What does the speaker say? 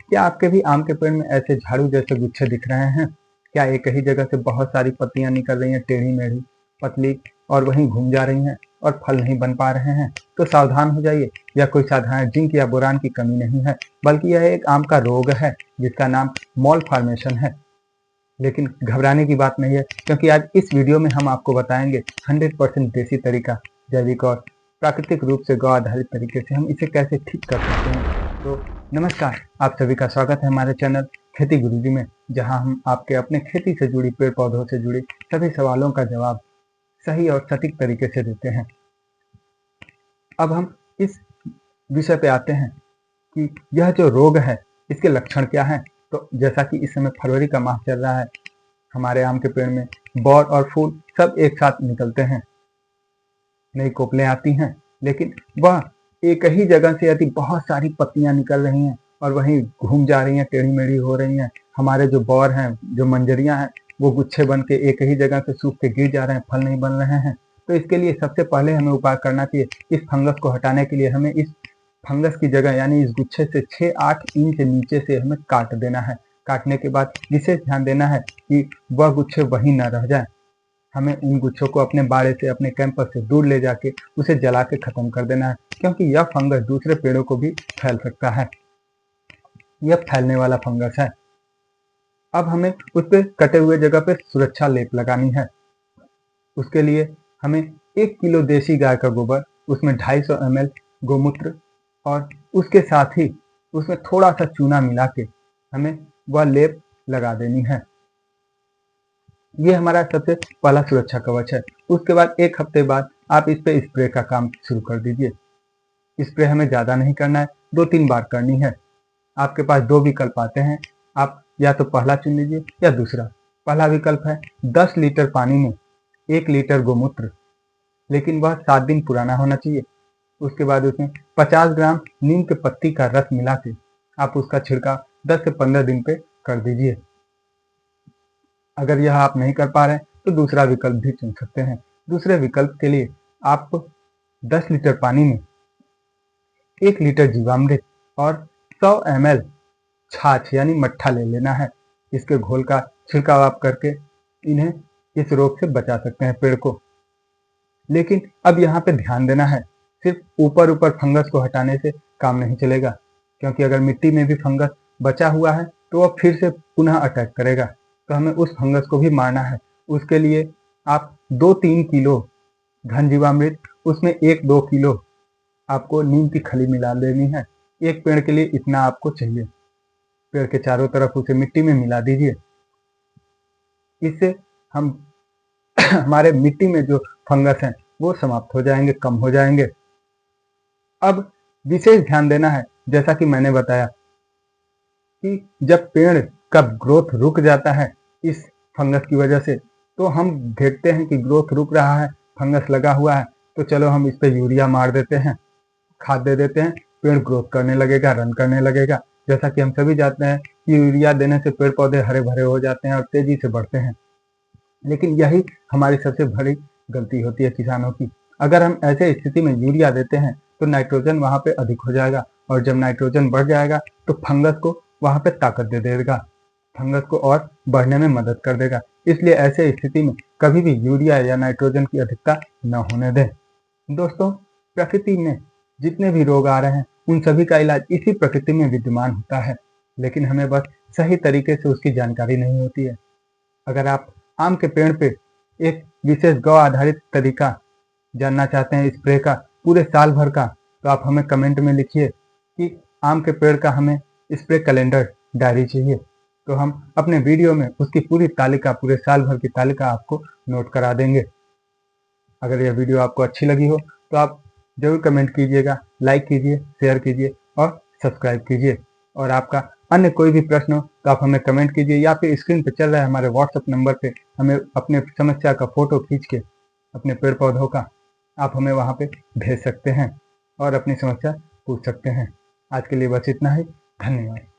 क्या आपके भी आम के पेड़ में ऐसे झाड़ू जैसे गुच्छे दिख रहे हैं? क्या एक ही जगह से बहुत सारी पत्तियां निकल रही हैं, टेढ़ी मेढ़ी, पतली, और वहीं घूम जा रही हैं और फल नहीं बन पा रहे हैं? तो सावधान हो जाइए, यह कोई साधारण जिंक या बोरान की कमी नहीं है, बल्कि यह एक आम का रोग है जिसका नाम मॉल फॉर्मेशन है। लेकिन घबराने की बात नहीं है, क्योंकि आज इस वीडियो में हम आपको बताएंगे 100% देसी तरीका, जैविक और प्राकृतिक रूप से गौ आधारित तरीके से हम इसे कैसे ठीक कर सकते हैं। तो नमस्कार, आप सभी का स्वागत है हमारे चैनल खेती गुरुजी में, जहां हम आपके अपने खेती से जुड़ी, पेड़ पौधों से जुड़ी सभी सवालों का जवाब सही और सटीक तरीके से देते हैं। अब हम इस विषय पे आते हैं कि यह जो रोग है इसके लक्षण क्या हैं। तो जैसा कि इस समय फरवरी का माह चल रहा है, हमारे आम के पेड़ में बौर और फूल सब एक साथ निकलते हैं, नई कोपलें आती हैं, लेकिन वह एक ही जगह से यदि बहुत सारी पत्तियां निकल रही हैं और वहीं घूम जा रही हैं, टेढ़ी मेढ़ी हो रही हैं, हमारे जो बौर हैं, जो मंजरियां हैं, वो गुच्छे बन के एक ही जगह से सूख के गिर जा रहे हैं, फल नहीं बन रहे हैं। तो इसके लिए सबसे पहले हमें उपाय करना चाहिए। इस फंगस को हटाने के लिए हमें इस फंगस की जगह यानी इस गुच्छे से 6-8 इंच नीचे से हमें काट देना है। काटने के बाद विशेष ध्यान देना है कि वह गुच्छे वहीं न रह जाए। हमें उन गुच्छों को अपने बाड़े से, अपने कैंपस से दूर ले जाके उसे जला के खत्म कर देना है, क्योंकि यह फंगस दूसरे पेड़ों को भी फैल सकता है। यह फैलने वाला फंगस है। अब हमें उस पे कटे हुए जगह पे सुरक्षा लेप लगानी है। उसके लिए हमें 1 किलो देसी गाय का गोबर, उसमें 250 ml गोमूत्र और उसके साथ ही उसमें थोड़ा सा चूना मिला के हमें वह लेप लगा देनी है। ये हमारा सबसे पहला सुरक्षा कवच है। उसके बाद 1 हफ्ते बाद आप इस पे स्प्रे का काम शुरू कर दीजिए। स्प्रे हमें ज़्यादा नहीं करना है, 2-3 बार करनी है। आपके पास 2 विकल्प आते हैं, आप या तो पहला चुन लीजिए या दूसरा। पहला विकल्प है 10 लीटर पानी में 1 लीटर गोमूत्र, लेकिन वह 7 दिन पुराना होना चाहिए। उसके बाद उसमें 50 ग्राम नीम के पत्ती का रस मिला के आप उसका छिड़काव 10 से 15 दिन पे कर दीजिए। अगर यह आप नहीं कर पा रहे हैं तो दूसरा विकल्प भी चुन सकते हैं। दूसरे विकल्प के लिए आप 10 लीटर पानी में 1 लीटर जीवामृत और 100 ml छाछ यानी मट्ठा ले लेना है। इसके घोल का छिड़काव आप करके इन्हें इस रोग से बचा सकते हैं, पेड़ को। लेकिन अब यहाँ पे ध्यान देना है, सिर्फ ऊपर ऊपर फंगस को हटाने से काम नहीं चलेगा, क्योंकि अगर मिट्टी में भी फंगस बचा हुआ है तो वह फिर से पुनः अटैक करेगा। तो हमें उस फंगस को भी मारना है। उसके लिए आप 2-3 किलो घन जीवामृत, उसमें 1-2 किलो आपको नीम की खली मिला देनी है। एक पेड़ के लिए इतना आपको चाहिए। पेड़ के चारों तरफ उसे मिट्टी में मिला दीजिए। इससे हम हमारे मिट्टी में जो फंगस हैं वो समाप्त हो जाएंगे, कम हो जाएंगे। अब विशेष ध्यान देना है, जैसा कि मैंने बताया कि जब पेड़ का ग्रोथ रुक जाता है इस फंगस की वजह से, तो हम देखते हैं कि ग्रोथ रुक रहा है, फंगस लगा हुआ है, तो चलो हम इस पे यूरिया मार देते हैं, खाद दे देते हैं, पेड़ ग्रोथ करने लगेगा, रन करने लगेगा। जैसा कि हम सभी जानते हैं कि यूरिया देने से पेड़ पौधे हरे भरे हो जाते हैं और तेजी से बढ़ते हैं। लेकिन यही हमारी सबसे बड़ी गलती होती है किसानों की। अगर हम ऐसे स्थिति में यूरिया देते हैं तो नाइट्रोजन वहां पे अधिक हो जाएगा, और जब नाइट्रोजन बढ़ जाएगा तो फंगस को वहां पे ताकत दे देगा, फंगस को और बढ़ने में मदद कर देगा। इसलिए ऐसे स्थिति में कभी भी यूरिया या नाइट्रोजन की अधिकता न होने दें। दोस्तों, प्रकृति में जितने भी रोग आ रहे हैं उन सभी का इलाज इसी प्रकृति में विद्यमान होता है, लेकिन हमें बस सही तरीके से उसकी जानकारी नहीं होती है। अगर आप आम के पेड़ पे एक विशेष गौ आधारित तरीका जानना चाहते हैं, स्प्रे का पूरे साल भर का, तो आप हमें कमेंट में लिखिए कि आम के पेड़ का हमें स्प्रे कैलेंडर डायरी चाहिए। तो हम अपने वीडियो में उसकी पूरी तालिका, पूरे साल भर की तालिका आपको नोट करा देंगे। अगर यह वीडियो आपको अच्छी लगी हो तो आप जरूर कमेंट कीजिएगा, लाइक कीजिए, शेयर कीजिए और सब्सक्राइब कीजिए। और आपका अन्य कोई भी प्रश्न हो तो आप हमें कमेंट कीजिए, या फिर स्क्रीन पर चल रहे हमारे व्हाट्सएप नंबर पे हमें अपने समस्या का फोटो खींच के, अपने पेड़ पौधों का, आप हमें वहाँ पे भेज सकते हैं और अपनी समस्या पूछ सकते हैं। आज के लिए बस इतना ही। धन्यवाद।